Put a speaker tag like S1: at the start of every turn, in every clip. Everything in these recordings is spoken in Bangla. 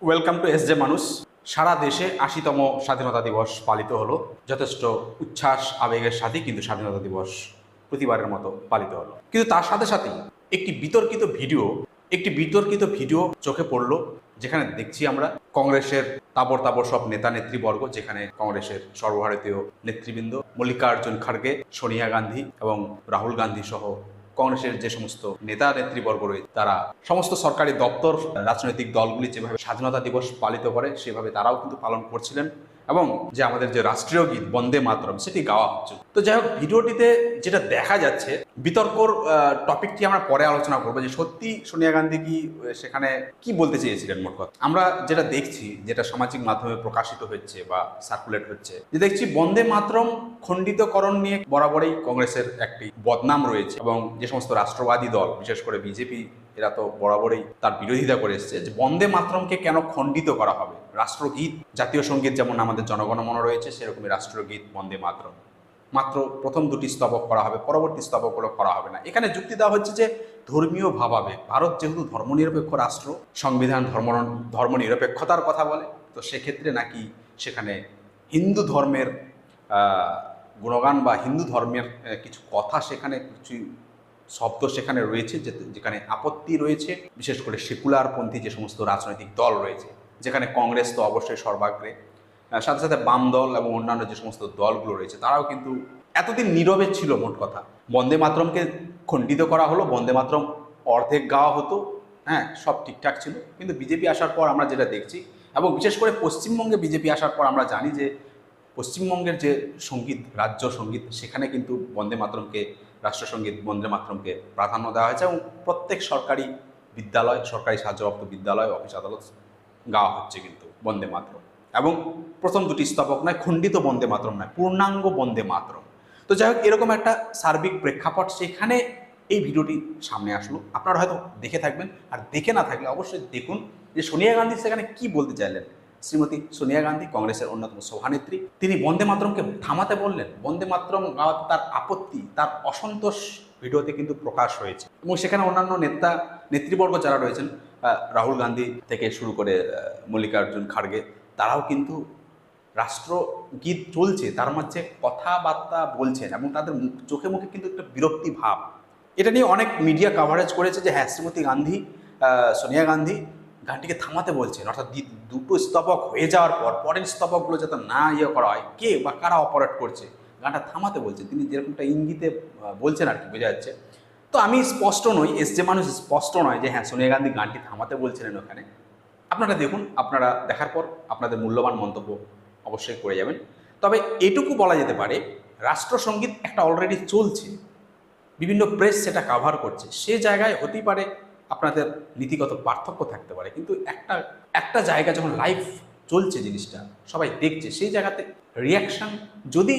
S1: ওয়েলকাম টু এসজে মানুষ। সারা দেশে ৮০তম স্বাধীনতা দিবস পালিত হলো। যথেষ্ট উচ্ছ্বাস আবেগের সাথে কিন্তু স্বাধীনতা দিবস প্রতিবারের মতো পালিত হলো। কিন্তু তার সাথে সাথেই একটি বিতর্কিত ভিডিও চোখে পড়লো, যেখানে দেখছি আমরা কংগ্রেসের তাবড় তাবড় সব নেতা নেতৃবর্গ, যেখানে কংগ্রেসের সর্বভারতীয় নেতৃবৃন্দ মল্লিকার্জুন খাড়গে, সোনিয়া গান্ধী এবং রাহুল গান্ধী সহ কংগ্রেসের যে সমস্ত নেতা নেতৃবর্গ রয়েছে, তারা সমস্ত সরকারি দপ্তর, রাজনৈতিক দলগুলি যেভাবে স্বাধীনতা দিবস পালিত করে সেভাবে তারাও কিন্তু পালন করছিলেন, এবং যে আমাদের যে রাষ্ট্রীয় গীত বন্দে মাতরম সেটি গাওয়া হচ্ছে। তো যাই হোক, ভিডিওটিতে যেটা দেখা যাচ্ছে, বিতর্কর টপিকটি আমরা পরে আলোচনা করবো, যে সত্যি সোনিয়া গান্ধী কি সেখানে কি বলতে চেয়েছিলেন। মোট কথা আমরা যেটা দেখছি, যেটা সামাজিক মাধ্যমে প্রকাশিত হচ্ছে বা সার্কুলেট হচ্ছে, যে দেখছি বন্দে মাতরম খণ্ডিতকরণ নিয়ে বরাবরই কংগ্রেসের একটি বদনাম রয়েছে, এবং যে সমস্ত রাষ্ট্রবাদী দল, বিশেষ করে বিজেপি, এরা তো বরাবরই তার বিরোধিতা করে এসছে, যে বন্দে মাতরমকে কেন খণ্ডিত করা হবে। রাষ্ট্রগীত, জাতীয় সঙ্গীত যেমন আমাদের জনগণমন রয়েছে, সেরকমই রাষ্ট্রগীত বন্দে মাতরম, মাত্র প্রথম দুটি স্তবক করা হবে, পরবর্তী স্তবকগুলো করা হবে না। এখানে যুক্তি দেওয়া হচ্ছে যে ধর্মীয় ভাবাবেগ, ভারত যেহেতু ধর্মনিরপেক্ষ রাষ্ট্র, সংবিধান ধর্মনিরপেক্ষতার কথা বলে, তো সেক্ষেত্রে নাকি সেখানে হিন্দু ধর্মের গুণগান বা হিন্দু ধর্মের কিছু কথা, সেখানে কিছু শব্দ সেখানে রয়েছে, যেখানে আপত্তি রয়েছে, বিশেষ করে সেকুলারপন্থী যে সমস্ত রাজনৈতিক দল রয়েছে, যেখানে কংগ্রেস তো অবশ্যই সর্বাগ্রে, সাথে সাথে বাম দল এবং অন্যান্য যে সমস্ত দলগুলো রয়েছে, তারাও কিন্তু এতদিন নীরবে ছিল। মোট কথা, বন্দে মাতরমকে খণ্ডিত করা হলো, বন্দে মাতরম অর্ধেক গাওয়া হতো, হ্যাঁ, সব ঠিকঠাক ছিল। কিন্তু বিজেপি আসার পর আমরা যেটা দেখছি, এবং বিশেষ করে পশ্চিমবঙ্গে বিজেপি আসার পর আমরা জানি যে পশ্চিমবঙ্গের যে সঙ্গীত, রাজ্য সঙ্গীত, সেখানে কিন্তু বন্দে মাতরমকে, রাষ্ট্রসঙ্গীত বন্দে মাতরমকে প্রাধান্য দেওয়া হয়েছে, এবং প্রত্যেক সরকারি বিদ্যালয়, সরকারি সাহায্যপ্রাপ্ত বিদ্যালয়, অফিস আদালত গাওয়া হচ্ছে কিন্তু বন্দে মাতরম। এবং প্রথম দুটি স্তবক নয়, খণ্ডিত বন্দে মাতরম নয়, পূর্ণাঙ্গ বন্দে মাতরম। তো যাই হোক, এরকম একটা সার্বিক প্রেক্ষাপট সেখানে এই ভিডিওটি সামনে আসলো। আপনারা হয়তো দেখে থাকবেন, আর দেখে না থাকলে অবশ্যই দেখুন যে সোনিয়া গান্ধী সেখানে কি বলতে চাইলেন। শ্রীমতী সোনিয়া গান্ধী, কংগ্রেসের অন্যতম সভানেত্রী, তিনি বন্দে মাতরমকে থামাতে বললেন। বন্দে মাতরম গাওয়াতে তার আপত্তি, তার অসন্তোষ ভিডিওতে কিন্তু প্রকাশ হয়েছে, এবং সেখানে অন্যান্য নেতৃবর্গ যারা রয়েছেন, রাহুল গান্ধী থেকে শুরু করে মল্লিকার্জুন খাড়গে, তারাও কিন্তু রাষ্ট্রগীত চলছে, তার মাঝে কথাবার্তা বলছেন, এবং তাদের চোখে মুখে কিন্তু একটা বিরক্তি ভাব। এটা নিয়ে অনেক মিডিয়া কাভারেজ করেছে যে হ্যাঁ, শ্রীমতী গান্ধী, সোনিয়া গান্ধী গানটিকে থামাতে বলছেন, অর্থাৎ দুটো স্তবক হয়ে যাওয়ার পর পরের স্তবকগুলো যাতে না করা হয়, কে বা কারা অপারেট করছে, গানটা থামাতে বলছে। তিনি যেরকমটা ইঙ্গিতে বলছেন আর কি, বোঝা যাচ্ছে। তো আমি স্পষ্ট নই, যে মানুষ স্পষ্ট নয় যে হ্যাঁ, সোনিয়া গান্ধী গানটি থামাতে বলছিলেন ওখানে। আপনারা দেখুন, আপনারা দেখার পর আপনাদের মূল্যবান মন্তব্য অবশ্যই করে যাবেন। তবে এটুকু বলা যেতে পারে, রাষ্ট্রসঙ্গীত একটা অলরেডি চলছে, বিভিন্ন প্রেস সেটা কাভার করছে, সে জায়গায় হতেই পারে আপনাদের নীতিগত পার্থক্য থাকতে পারে, কিন্তু একটা জায়গা যখন লাইভ চলছে, জিনিসটা সবাই দেখছে, সেই জায়গাতে রিয়াকশান যদি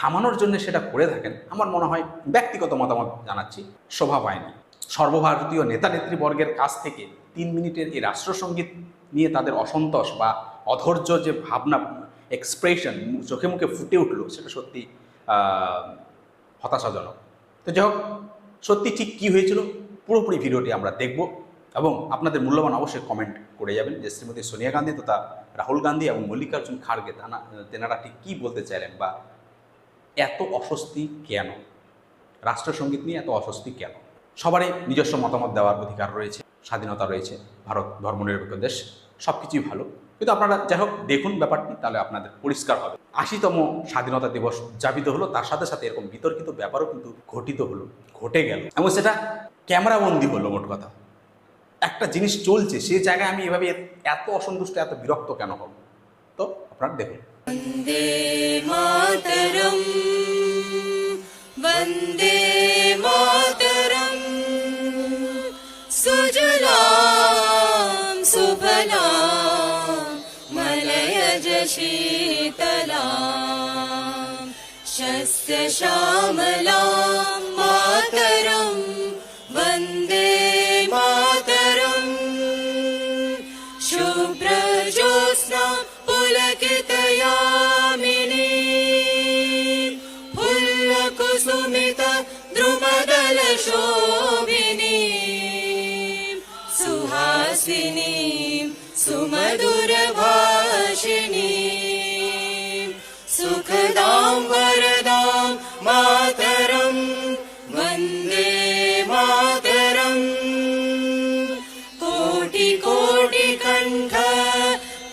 S1: থামানোর জন্য সেটা করে থাকেন, আমার মনে হয়, ব্যক্তিগত মতামত জানাচ্ছি, শোভা পায়নি। সর্বভারতীয় নেতা নেতৃবর্গের কাছ থেকে 3 মিনিটের এই রাষ্ট্রসঙ্গীত নিয়ে তাদের অসন্তোষ বা অধৈর্য যে ভাবনা, এক্সপ্রেশন চোখে মুখে ফুটে উঠলো, সেটা সত্যি হতাশাজনক। তো যাই হোক, সত্যি ঠিক কী হয়েছিল পুরোপুরি ভিডিওটি আমরা দেখব, এবং আপনাদের মূল্যবান অবশ্যই কমেন্ট করে যাবেন যে শ্রীমতী সোনিয়া গান্ধী তথা রাহুল গান্ধী এবং মল্লিকার্জুন খাড়গে তেনারা ঠিক কী বলতে চাইলেন, বা এত অস্বস্তি কেন, রাষ্ট্রসঙ্গীত নিয়ে এত অস্বস্তি কেন। সবারই নিজস্ব মতামত দেওয়ার অধিকার রয়েছে, স্বাধীনতা রয়েছে, ভারত ধর্মনিরপেক্ষ দেশ, সব কিছুই ভালো। কিন্তু আপনারা যাই হোক দেখুন ব্যাপারটি, তাহলে আপনাদের পরিষ্কার হবে। ৮০তম স্বাধীনতা দিবস উদযাপিত হলো, তার সাথে সাথে এরকম বিতর্কিত ব্যাপারও কিন্তু ঘটে গেল, এবং সেটা ক্যামেরাবন্দি হলো। মোট কথা, একটা জিনিস চলছে, সেই জায়গায় আমি এভাবে এত অসন্তুষ্ট, এত বিরক্ত কেন হব। তো আপনারা দেখুন।
S2: বন্দে মাতরম, বন্দে মাতরম, সুজলাম সুফলাম মলয়জ শীতলাম, শস্য শ্যামলাম মাতরম, বন্দে মাতরম, শুভ্রজ্যোৎস্না পুলকিতयामिनी, फुल्लकुसुमित द्रुमदलशोभिनी, सुहासिनी सुमधुरभाषिणीं सुखदां वरदां मातरं वन्दे मातरम् कोटिकोटिकण्ठ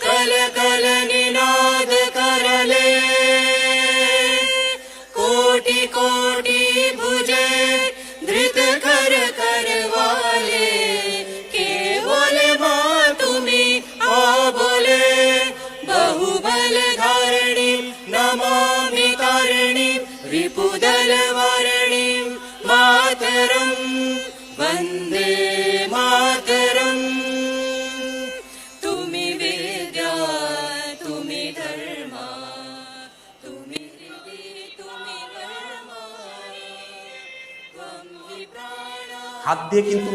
S2: कलकलनिनाद करले कोटि कोटि भुजे धृत कर करवाले केवल माँ तुम्हें आ बोले बहुबल धारिणी नमामि तारिणी रिपुदल वारिणी मातरं वन्दे मातरम् तुमि विद्या तुमि धर्मा तुमि हृदि तुमि कर्माणि त्वं हि प्राणा
S1: হাত দিয়ে কিন্তু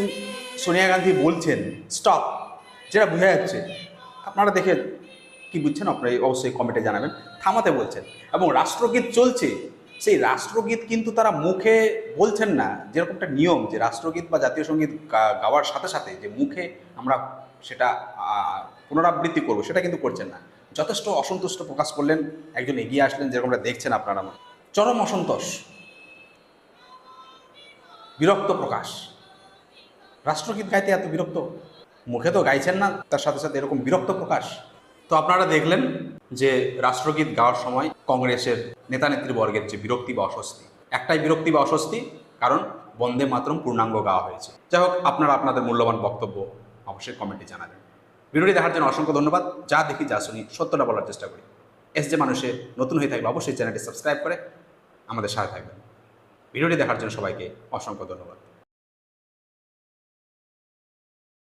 S1: সোনিয়া গান্ধী বলছেন স্টপ, যেটা বোঝা যাচ্ছে। আপনারা দেখে কি বুঝছেন আপনারা অবশ্যই কমেন্টে জানাবেন। থামাতে বলছেন এবং রাষ্ট্রগীত চলছে, সেই রাষ্ট্রগীত কিন্তু তারা মুখে বলছেন না, যেরকম একটা নিয়ম যে রাষ্ট্রগীত বা জাতীয় সঙ্গীত গাওয়ার সাথে সাথে যে মুখে আমরা সেটা পুনরাবৃত্তি করব, সেটা কিন্তু করছেন না। যথেষ্ট অসন্তুষ্ট প্রকাশ করলেন, একজন এগিয়ে আসলেন, যেরকমটা দেখছেন আপনারা। চরম অসন্তোষ, বিরক্ত প্রকাশ। রাষ্ট্রগীত গাইতে এত বিরক্ত, মুখে তো গাইছেন না, তার সাথে সাথে এরকম বিরক্ত প্রকাশ। তো আপনারা দেখলেন যে রাষ্ট্রগীত গাওয়ার সময় কংগ্রেসের নেতা নেতৃবর্গের যে বিরক্তি বা অস্বস্তি, একটাই বিরক্তি বা অস্বস্তি, কারণ বন্দে মাতরম পূর্ণাঙ্গ গাওয়া হয়েছে। যাই হোক, আপনারা আপনাদের মূল্যবান বক্তব্য অবশ্যই কমেন্টে জানাবেন। ভিডিওটি দেখার জন্য অসংখ্য ধন্যবাদ। যা দেখি যা শুনি সত্যটা বলার চেষ্টা করি। এসজে মানুষে নতুন হয়ে থাকলে অবশ্যই চ্যানেলটি সাবস্ক্রাইব করে আমাদের সাথে থাকবেন। ভিডিওটি দেখার জন্য সবাইকে অসংখ্য ধন্যবাদ।